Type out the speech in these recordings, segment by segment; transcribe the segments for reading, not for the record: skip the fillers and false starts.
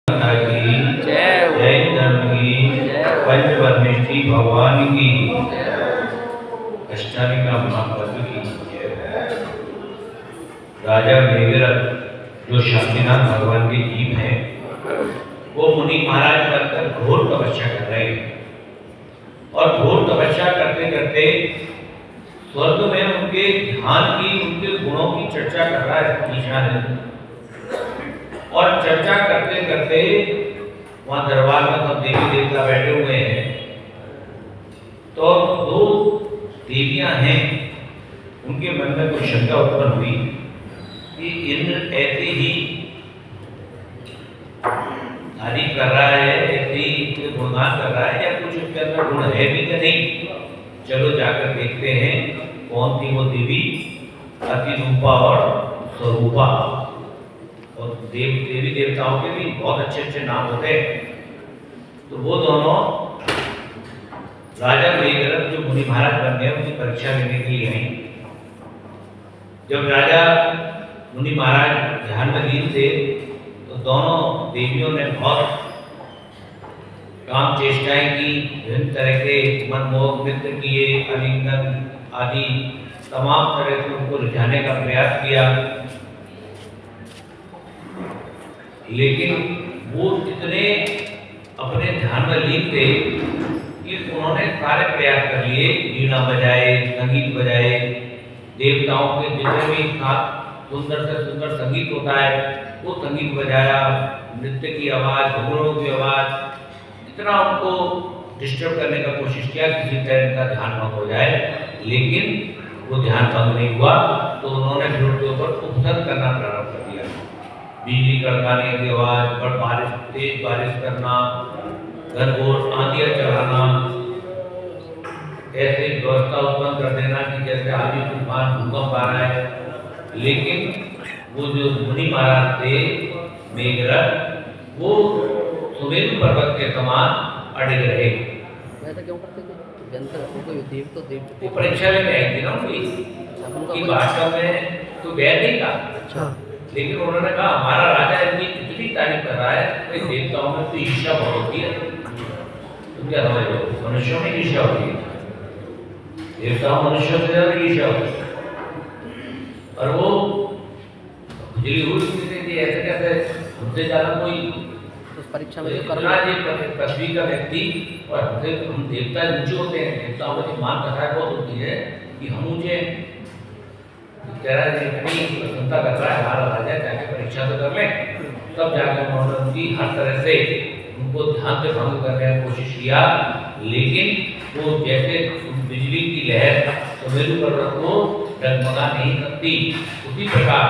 माता की जय हो। जैन धर्म की जय हो। पंचपरमेष्ठी भगवान की जय अष्टाविका महापर्व की जय। राजा मेघरथ जो शांतिनाथ भगवान के जीव हैं, वो मुनि महाराज बनकर घोर तपस्या कर रहे हैं और घोर तपस्या करते करते स्वर्ग में उनके ध्यान की, उनके गुणों की चर्चा कर रहा है ईशान। और चर्चा करते करते वहां दरबार में सब देवी देवता बैठे हुए हैं, तो दो देवियां हैं, उनके मन में कुछ शंका उत्पन्न हुई कि इंद्र ऐसे ही तारीफ कर रहा है, ऐसे ही गुणगान कर रहा है, या कुछ उसके अंदर गुण है भी कि नहीं। चलो जाकर देखते हैं कौन थी वो देवी। अतिरूपा और स्वरूपा। और देवी देवताओं के भी बहुत अच्छे अच्छे नाम होते हैं। तो वो दोनों राजा मेघरथ जो मुनि महाराज बन गए, उनकी परीक्षा लेने के लिए आई। जब राजा मुनि महाराज ध्यान में लीन थे, तो दोनों देवियों ने बहुत काम चेष्टाएं की, विभिन्न तरह के मनमोहक नृत्य किए, आलिंगन आदि तमाम तरह से उनको रिझाने का प्रयास किया। लेकिन वो इतने अपने ध्यान में लीन थे कि उन्होंने सारे प्रयास कर लिए, वीणा बजाए, संगीत बजाए, देवताओं के जितने भी सुंदर से सुंदर संगीत होता है वो संगीत बजाया, नृत्य की आवाज़, घुंघरूओं की आवाज़, इतना उनको डिस्टर्ब करने का कोशिश किया किसी तरह का ध्यान भंग हो जाए, लेकिन वो ध्यान भंग नहीं हुआ। तो उन्होंने फिर उनके ऊपर उपसर्ग करना प्रारंभ कर दिया। बिजली कड़काने की आवाज़, बड़ बारिश, तेज बारिश करना, घनघोर आंधियाँ चलाना, ऐसे व्यवस्था उत्पन्न कर देना कि जैसे आदि तूफान भूकंप आ रहा है। लेकिन वो जो मुनि महाराज थे मेघरथ, वो सुमेरु पर्वत के समान अड़े रहे। वैसा क्यों करते थे? जनता कोई देव तो देव वो परीक्षा लेने आई थी ना उनकी भाषा में तो वैध नहीं था। अच्छा। लेकिन उन्होंने कहा हमारा राजा इतनी इतनी तारीफ कर रहा है, तो देवताओं में तो ईर्ष्या बहुत होती है। तुम क्या समझ लो, मनुष्यों में ईर्ष्या होती है, देवताओं मनुष्यों से ज्यादा ईर्ष्या होती है। और वो खुजली हुई थी, ऐसे कैसे हमसे ज्यादा कोई परीक्षा में पृथ्वी का व्यक्ति, और हम देवता ऊंचे होते हैं, देवताओं की मान कथा बहुत होती है कि हम ऊंचे इतनी प्रसन्नता कर रहा है हमारा राजा, जाके परीक्षा तो कर लें। तब जाकर उन्होंने उनकी हर तरह से उनको ध्यान से भंग करने की कोशिश किया, लेकिन वो जैसे बिजली की लहर सुमेरु पर्वत को डगमगा नहीं सकती, उसी प्रकार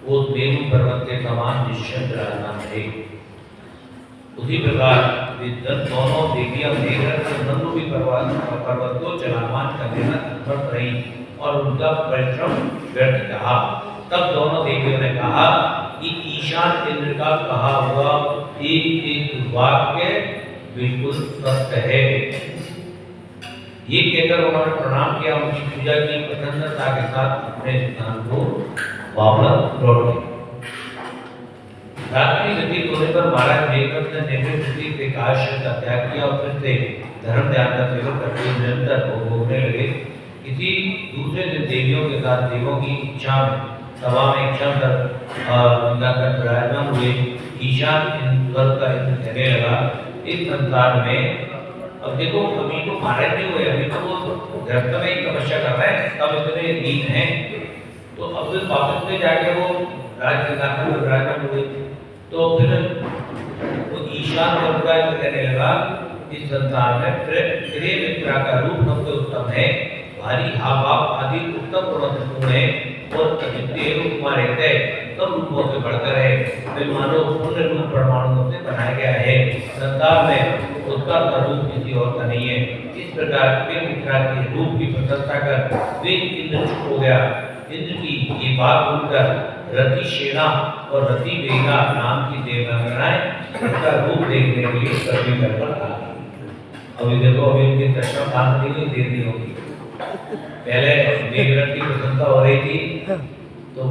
वो मेरु पर्वत के समान निश्चल विराजमान रहे। उसी प्रकार दोनों देवियां मेघरथ और नंदू पर्वत को चलामान करने में तत्पर रही और उनका परिश्रम व्यर्थ रहा। तब दोनों देवियों ने कहा कि ईशान इंद्र का कहा हुआ एक एक वाक्य बिल्कुल सत्य है। ये कहकर उन्होंने प्रणाम किया, उनकी पूजा की, प्रसन्नता के साथ अपने स्थान को वापस लौट गए। रात्रि व्यतीत होने पर महाराज मेघरथ ने निर्विघ्न से काशी का त्याग किया और फिर से धर्म ध्यान का सेवन करके निरंतर भोगने लगे। किसी दूसरे दिन देवियों के साथ देवों की इच्छा में सभा में क्षण कर विराजमान हुए। ईशान स्वर्ग का इंद्र कहने लगा, इस संसार में अब देखो अभी तो महाराज नहीं हुए, अभी तो वो धरती में ही तपस्या कर रहे हैं, तब इतने लीन हैं। तो अब वापस में जाके वो राजसिंहासन में विराजमान हुए। तो फिर वो ईशान स्वर्ग का इंद्र कहने लगा, इस संसार में प्रिय मित्रा का रूप सबसे उत्तम है, भारी हाव आदि उत्तम गुण है और अद्वितीय रूप में रहते हैं, सब रूपों से बढ़कर है। वे मानव पूर्ण रूप परमाणुओं से बनाया गया है, संसार में उसका स्वरूप किसी और का नहीं है। इस प्रकार प्रिय मित्रा के रूप की प्रशंसा कर वे इंद्र चुप हो गया। इंद्र की ये बात सुनकर रति सेना और रति वेगा नाम की देवगणाएं उसका रूप देखने के लिए पृथ्वी पर आ गई। अभी देखो, अभी उनकी दर्शन शांत नहीं हुई, देर नहीं होगी। पहले मेघरथ की प्रशंसा हो रही थी, तो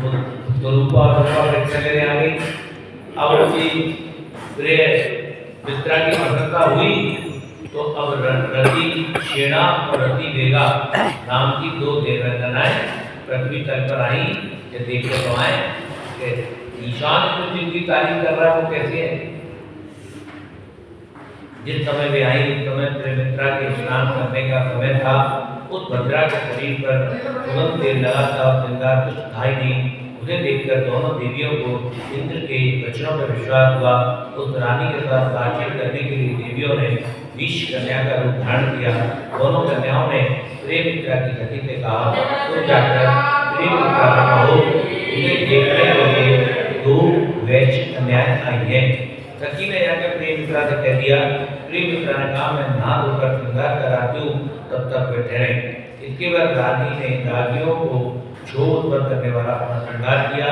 स्वरूपा परीक्षा लेने आ गई, अब उनकी प्रिय मित्रा की प्रसन्नता हुई तो अब रति शेणा और रति वेगा नाम की दो देवरंगनाएं पृथ्वी तल पर आई। ये देखने तो आए कि ईशान जो जिनकी तारीफ कर रहा है वो कैसे है। जिस समय वे आई उस समय त्रिमित्रा के स्नान करने का समय था। उस भद्रा के शरीर पर तुरंत तेल लगा था और श्रृंगार कुछ था ही नहीं। उसे देखकर दोनों देवियों को इंद्र के वचनों पर विश्वास हुआ। उस रानी के साथ बातचीत करने के लिए देवियों ने विष कन्या का रूप धारण किया। दोनों कन्याओं ने प्रेमित्रा की सखी से कहा, तो जाकर प्रेमित्रा को कहो उसे देखने के लिए दो वैश्य कन्याएं आई हैं। सखी ने जाकर प्रेमित्रा से कह दिया। प्रेमित्रा ने कहा, मैं नहा धोकर श्रृंगार कराती हूँ, तब तक वे ठहरे। इसके बाद रानी ने रागियों को क्षोभ उत्पन्न करने वाला अपना श्रृंगार किया।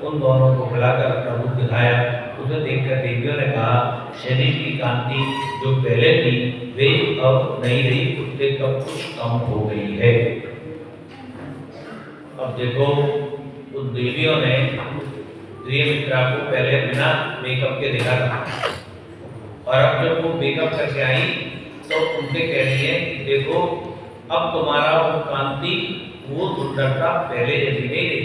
उन दोनों को बुलाकर अपना रूप दिखाया। उसे देखकर देवियों ने कहा, शरीर की कांति जो पहले थी वे अब नहीं रही, उससे कब कुछ कम हो गई है। अब देखो उन देवियों ने प्रेमित्रा को पहले बिना मेकअप के देखा था और अब जब वो मेकअप करके आई तो उनसे कह रही है कि देखो अब तुम्हारा वो कांति वो सुंदरता पहले जैसी नहीं रही,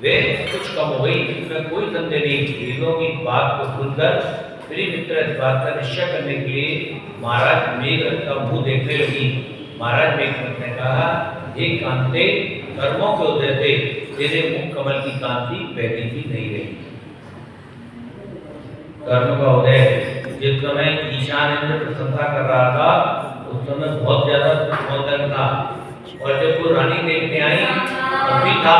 वे कुछ कम हो गई। इसमें कोई संदेह नहीं। देवियों की बात को सुनकर प्रेमित्रा इस बात का निश्चय करने के लिए महाराज मेघनाद का मुंह देखने लगी। महाराज मेघनाद ने कहा, हे कांते, कर्मों के उदय से तेरे मुख कमल की कांति पहली भी नहीं रही। कर्म का उदय जिस समय ईशान इंद्र प्रशंसा कर रहा था उस समय बहुत ज्यादा सौंदर्य था और जब वो रानी देखने आई तब भी था,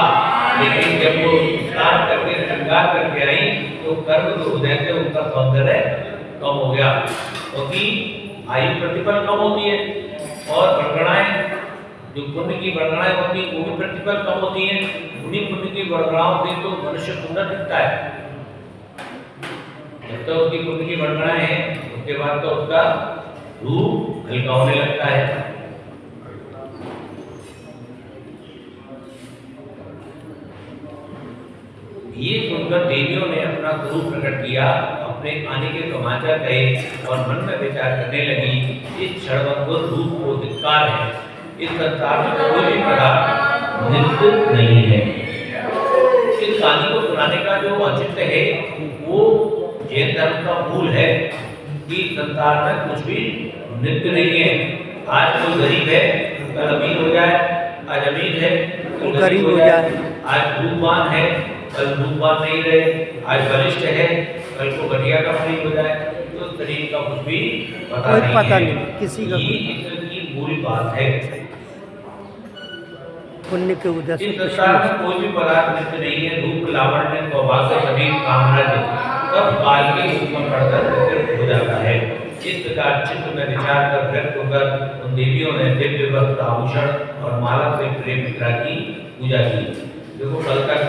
लेकिन जब वो स्नान करके श्रृंगार करके आई तो कर्म के उदय से उनका सौंदर्य कम हो गया, क्योंकि आयु प्रतिपल कम होती है और वर्गणाएं जो पुण्य की वर्गणाएं होती है वो भी प्रतिपल कम होती हैं। उन्हीं पुण्य की वर्गणाओं से तो मनुष्य सुंदर दिखता है। जब तो उसकी पुण्य की वर्गणाएं हैं उसके बाद तो उसका रूप हल्का होने लगता है। ये सुनकर देवियों ने अपना स्वरूप प्रकट किया, अपने आने के समाचार कहे और मन में विचार करने लगी, इस क्षणभंगुर रूप को धिक्कार है। इस संसार में कोई भी पदार्थ नित्य नहीं है। इस कहानी को सुनाने का जो औचित्य है वो जैन धर्म का मूल है कि संसार में कुछ भी नित्य नहीं है। आज कोई गरीब है कल अमीर हो जाए, आज अमीर है कल गरीब हो जाए, आज रूपवान है कल रूपवान नहीं रहे, आज बलिष्ठ है कल को घटिया का मरीज हो जाए। तो शरीर का कुछ भी पता नहीं है। किसी का ये ईश्वर की पूरी बात है। पुण्य के उदय से इस संसार में कोई भी पदार्थ नित्य नहीं है। रूप लावण्य सौभाग्य शरीर कामना सब काल के रूप में पड़कर हो जाता है। इस प्रकार चित्त में विचार कर व्यक्त होकर उन देवियों ने दिव्य वस्त्र आभूषण और माला से प्रेमित्रा की पूजा की। देखो कल तक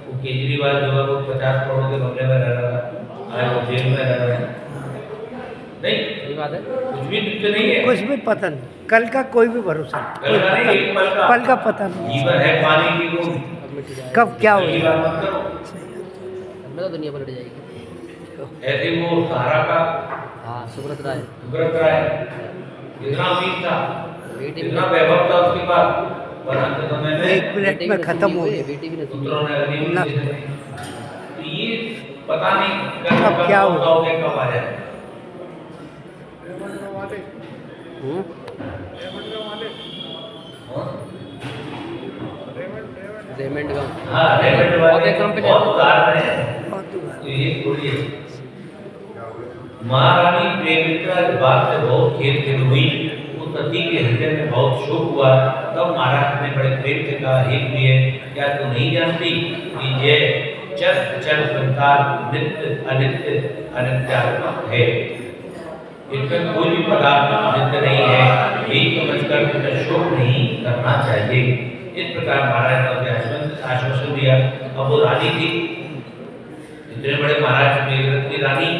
वो केजरीवाल जो है वो 50 करोड़ के बंगले में रह रहा था, आज वो जेल में रह रहा है। नहीं ये बात है, कुछ भी नित्य नहीं है। कुछ भी पता नहीं, कल का कोई भी भरोसा नहीं, कल का नहीं, एक पल का पता नहीं। जीवन है पानी की बूंद, अब मिट जाएगा। कब क्या हो पहली जाए। बार मत करो। अब तो दुनिया पलट जाएगी। ऐसे वो सहारा का हाँ, सुब्रत राय सुब्रत राय इतना अमीर था, बेटी इतना वैभव था उसके पास, पर अंत समय में 1 मिनट में खत्म हो गया। बेटी भी नसीब पुत्रों ने अग्नि में ना। दे दी। तो ये पता नहीं अब क्या हो कब आ जाए। हम्म? रेमंड का हाँ, रेमंड बहुत वाले एक कंपनी बहुत उदाहरण हैं। बहुत हुआ। तो ये बोलिए महारानी प्रेमित्रा इस बात से बहुत खेद हुई। उस सती के हृदय में बहुत शोक हुआ। तब महाराज ने बड़े प्रेम से कहा, हे प्रिय, क्या तू नहीं जानती कि ये चर संसार नित्य अनित्य अनित्यात्मक है। इसमें कोई भी पदार्थ नित्य नहीं है। यही समझकर तुम्हें शोक नहीं करना चाहिए। इस प्रकार महाराज ने आश्वासन दिया। अब वो रानी थी, इतने बड़े महाराज मेघनाद की रानी,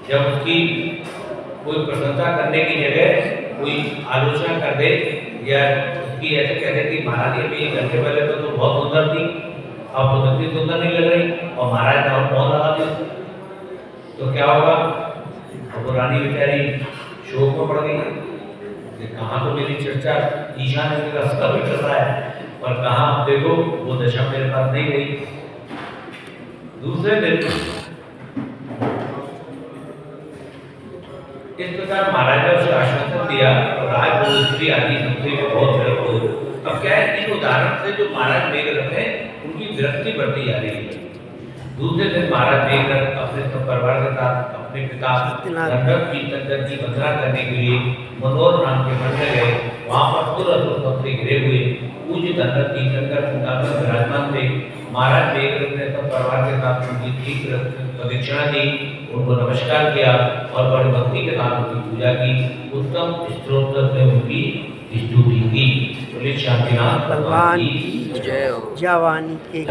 जब उसकी कोई प्रशंसा करने की जगह कोई आलोचना कर दे या उसकी ऐसे कह दे कि महारानी अभी घंटे पहले तो बहुत सुंदर थी, अब तो इतनी सुंदर नहीं लग रही, और महाराज ने और कौन लगा दी। तो क्या होगा? अब वो रानी बेचारी शोक में पड़ गई कि कहाँ तो मेरी चर्चा ईशा ने मेरा सब कर रहा है और कहाँ अब देखो वो दशा मेरे पास नहीं गई। दूसरे दिन इस प्रकार महाराज ने उसे आश्वासन दिया और राजभोज आदि सबसे बहुत विरक्त हो। अब क्या है, इन उदाहरण से जो महाराज मेघरथ है उनकी विरक्ति बढ़ती जा रही है। दूसरे दिन महाराज मेघरथ अपने सब परिवार के साथ अपने पिता धनरथ की तंत्र की वंदना करने के लिए मनोहर नाम के वन में गए। वहां पर सुर से घिरे हुए पूज्य धनरथ की तंत्र सिंहासन विराजमान थे। महाराज मेघरथ ने सब परिवार के साथ उनकी ठीक प्रदक्षिणा दी, उनको नमस्कार किया और बड़ी भक्ति के साथ उनकी पूजा की। उत्तम स्तोत्र से उनकी स्तुति की। बोले शांतिनाथ भगवान की जय हो। जवानी के